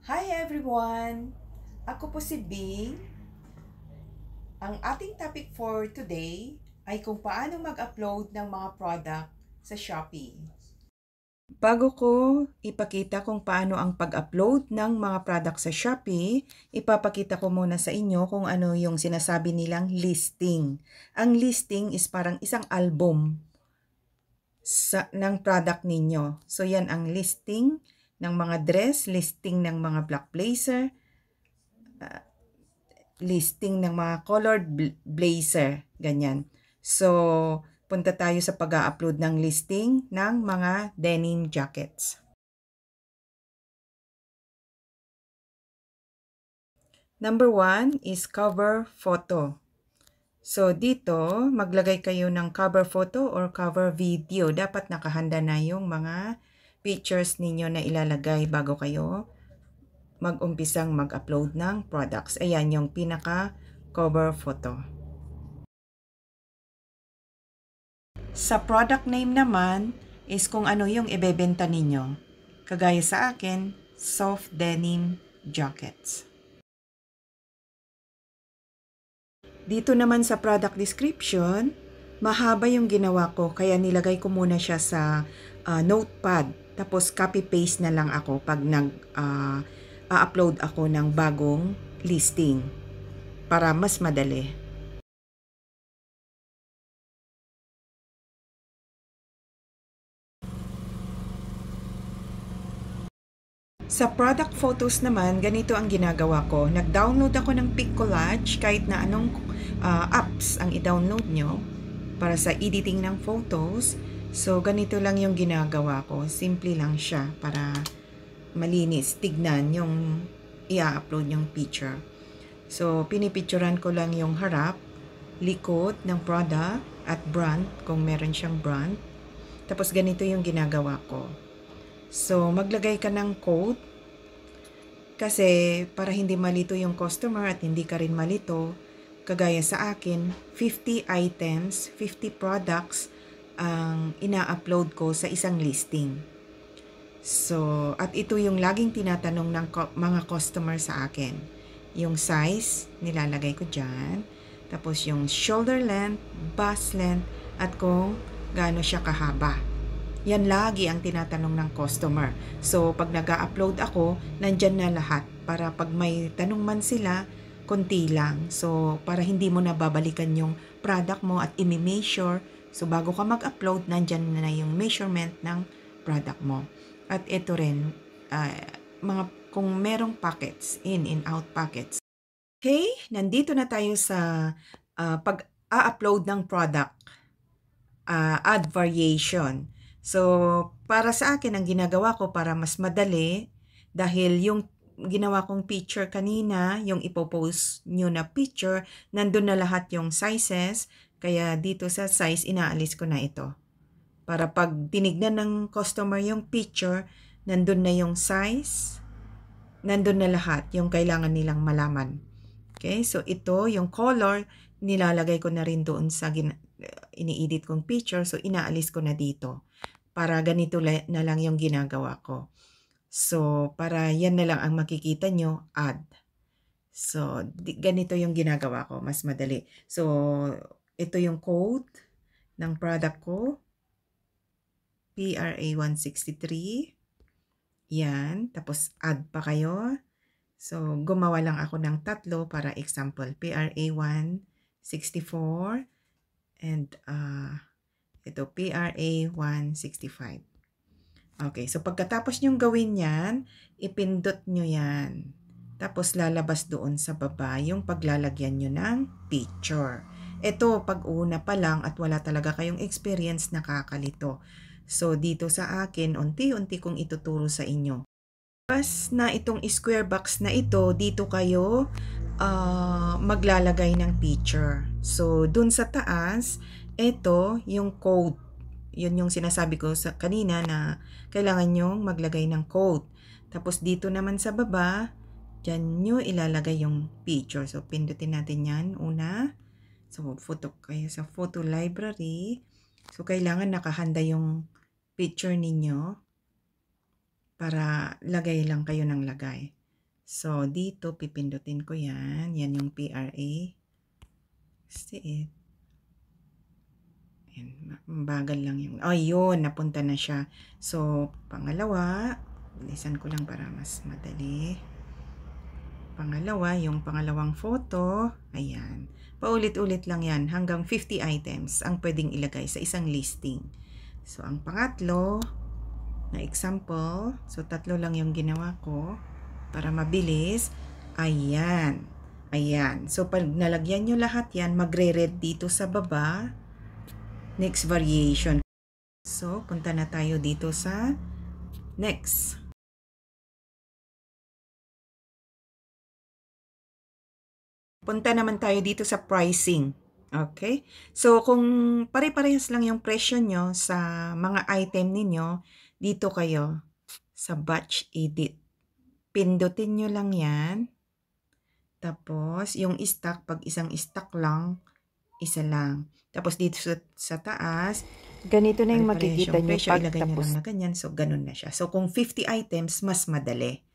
Hi everyone! Ako po si Bing. Ang ating topic for today ay kung paano mag-upload ng mga product sa Shopee. Bago ko ipakita kung paano ang pag-upload ng mga product sa Shopee, ipapakita ko muna sa inyo kung ano yung sinasabi nilang listing. Ang listing is parang isang album ng product ninyo. So yan ang listing ng mga dress, listing ng mga black blazer, listing ng mga colored blazer, ganyan. So, punta tayo sa pag-upload ng listing ng mga denim jackets. Number 1 is cover photo. So, dito, maglagay kayo ng cover photo or cover video. Dapat nakahanda na yung mga pictures ninyo na ilalagay bago kayo mag-umpisang mag-upload ng products. Ayan yung pinaka cover photo. Sa product name naman is kung ano yung ibebenta ninyo. Kagaya sa akin, soft denim jackets. Dito naman sa product description, mahaba yung ginawa ko kaya nilagay ko muna siya sa notepad. Tapos copy-paste na lang ako pag nag-upload ako ng bagong listing para mas madali. Sa product photos naman, ganito ang ginagawa ko. Nag-download ako ng Piccollage kahit na anong apps ang i-download nyo para sa editing ng photos. So, ganito lang yung ginagawa ko. Simple lang siya para malinis, tignan yung i-upload yung picture. So, pinipicturan ko lang yung harap, likod ng product at brand kung meron siyang brand. Tapos ganito yung ginagawa ko. So, maglagay ka ng code kasi para hindi malito yung customer at hindi ka rin malito, kagaya sa akin, 50 items, 50 products ang ina-upload ko sa isang listing. So, at ito yung laging tinatanong ng mga customer sa akin. Yung size, nilalagay ko dyan. Tapos yung shoulder length, bust length, at kung gaano siya kahaba. Yan lagi ang tinatanong ng customer. So, pag nag-upload ako, nandyan na lahat. Para pag may tanong man sila, konti lang. So, para hindi mo na babalikan yung product mo at i-measure. So, bago ka mag-upload, nandyan na yung measurement ng product mo. At ito rin, kung merong pockets, in and out pockets. Okay, nandito na tayo sa pag-upload ng product. Add variation. So, para sa akin, ang ginagawa ko para mas madali, dahil yung ginawa kong picture kanina, yung ipopost nyo na picture, nandun na lahat yung sizes, kaya dito sa size, inaalis ko na ito. Para pag tinignan ng customer yung picture, nandun na yung size, nandun na lahat yung kailangan nilang malaman. Okay, so ito, yung color, nilalagay ko na rin doon sa ini-edit kong picture, so inaalis ko na dito. Para ganito na lang yung ginagawa ko. So, para yan na lang ang makikita nyo, add. So, ganito yung ginagawa ko, mas madali. So, ito yung code ng product ko, PRA163. Yan, tapos add pa kayo. So, gumawa lang ako ng tatlo para example, PRA164 and ito, PRA165. Okay, so pagkatapos nyong gawin yan, ipindot nyo yan. Tapos lalabas doon sa baba yung paglalagyan nyo ng picture. Ito, pag una pa lang at wala talaga kayong experience, nakakalito. So, dito sa akin, unti-unti kong ituturo sa inyo. Tapos na itong square box na ito, dito kayo maglalagay ng picture. So, dun sa taas, ito yung code. Yun yung sinasabi ko sa kanina na kailangan nyong maglagay ng code. Tapos dito naman sa baba, dyan nyo ilalagay yung picture. So, pindutin natin yan una. So, photo kayo sa photo library. So, kailangan nakahanda yung picture ninyo para lagay lang kayo ng lagay. So, dito, pipindutin ko yan. Yan yung PRA. See it. Ayan, bagal lang yung... Oh, yun. Napunta na siya. So, pangalawa. Bilisan ko lang para mas madali. Pangalawa, yung pangalawang photo. Ayan. Paulit-ulit lang yan. Hanggang 50 items ang pwedeng ilagay sa isang listing. So, ang pangatlo na example. So, 3 lang yung ginawa ko. Para mabilis. Ayan. Ayan. So, pag nalagyan nyo lahat yan, magre-red dito sa baba. Next variation. So, punta na tayo dito sa next. Punta naman tayo dito sa pricing. Okay? So, kung pare-parehas lang yung presyo nyo sa mga item ninyo, dito kayo sa batch edit. Pindutin nyo lang yan. Tapos, yung stock, pag isang stock lang, isa lang. Tapos, dito sa taas, ganito na yung makikita nyo presyo, pag ilagay nyo tapos. lang na ganyan. So, ganun na siya. So, kung 50 items, mas madali.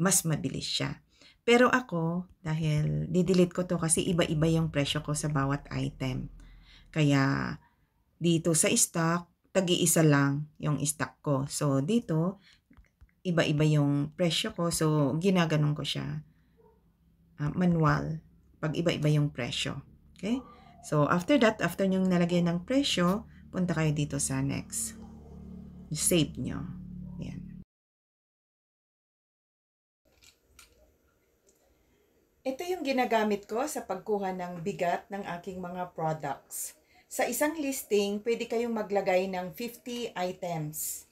Mas mabilis siya. Pero ako, dahil didelete ko to kasi iba-iba yung presyo ko sa bawat item. Kaya, dito sa stock, tagi-isa lang yung stock ko. So, dito, iba-iba yung presyo ko. So, ginaganon ko siya. Manual. Pag iba-iba yung presyo. Okay? So, after that, after nyo nalagay ng presyo, punta kayo dito sa next. Save nyo. Yan. Ito yung ginagamit ko sa pagkuha ng bigat ng aking mga products. Sa isang listing, pwede kayong maglagay ng 50 items.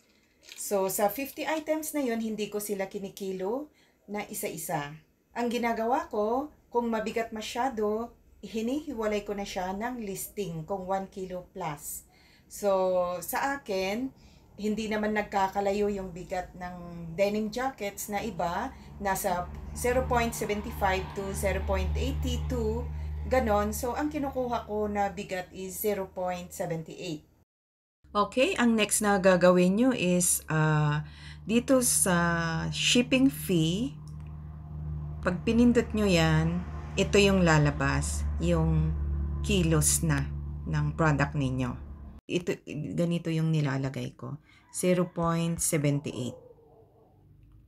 So, sa 50 items na yun, hindi ko sila kinikilo na isa-isa. Ang ginagawa ko, kung mabigat masyado, hinihiwalay ko na siya ng listing kung 1 kilo plus. So, sa akin, hindi naman nagkakalayo yung bigat ng denim jackets na iba, nasa 0.75 to 0.82, ganon. So, ang kinukuha ko na bigat is 0.78. Okay, ang next na gagawin nyo is dito sa shipping fee, pag pinindot nyo yan, ito yung lalabas, yung kilos na ng product ninyo. Ito, ganito yung nilalagay ko, 0.78.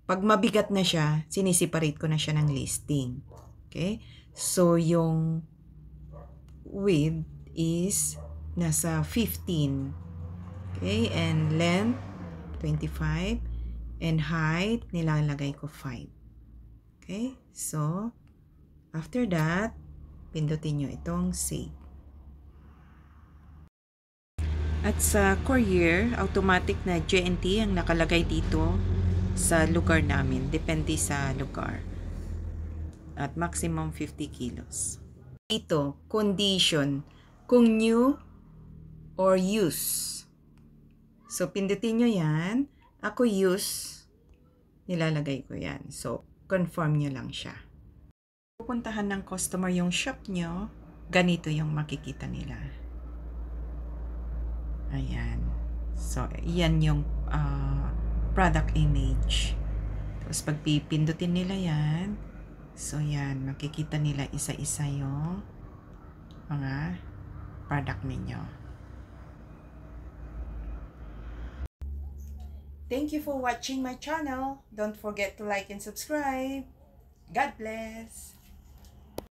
Pag mabigat na siya, sinisiparate ko na siya ng listing. Okay? So, yung width is nasa 15. Okay, and length, 25. And height, nilalagay ko 5. Okay, so, after that, pindutin nyo itong save. At sa courier, automatic na JNT ang nakalagay dito sa lugar namin. Depende sa lugar. At maximum 50 kilos. Ito, condition. Kung new or use. So, pindutin nyo yan. Ako use, nilalagay ko yan. So, confirm nyo lang siya. Pupuntahan ng customer yung shop nyo, ganito yung makikita nila. Ayan. So, yan yung product image. Tapos, pag pipindutin nila yan, so yan, makikita nila isa-isa yung mga product ninyo. Thank you for watching my channel. Don't forget to like and subscribe. God bless.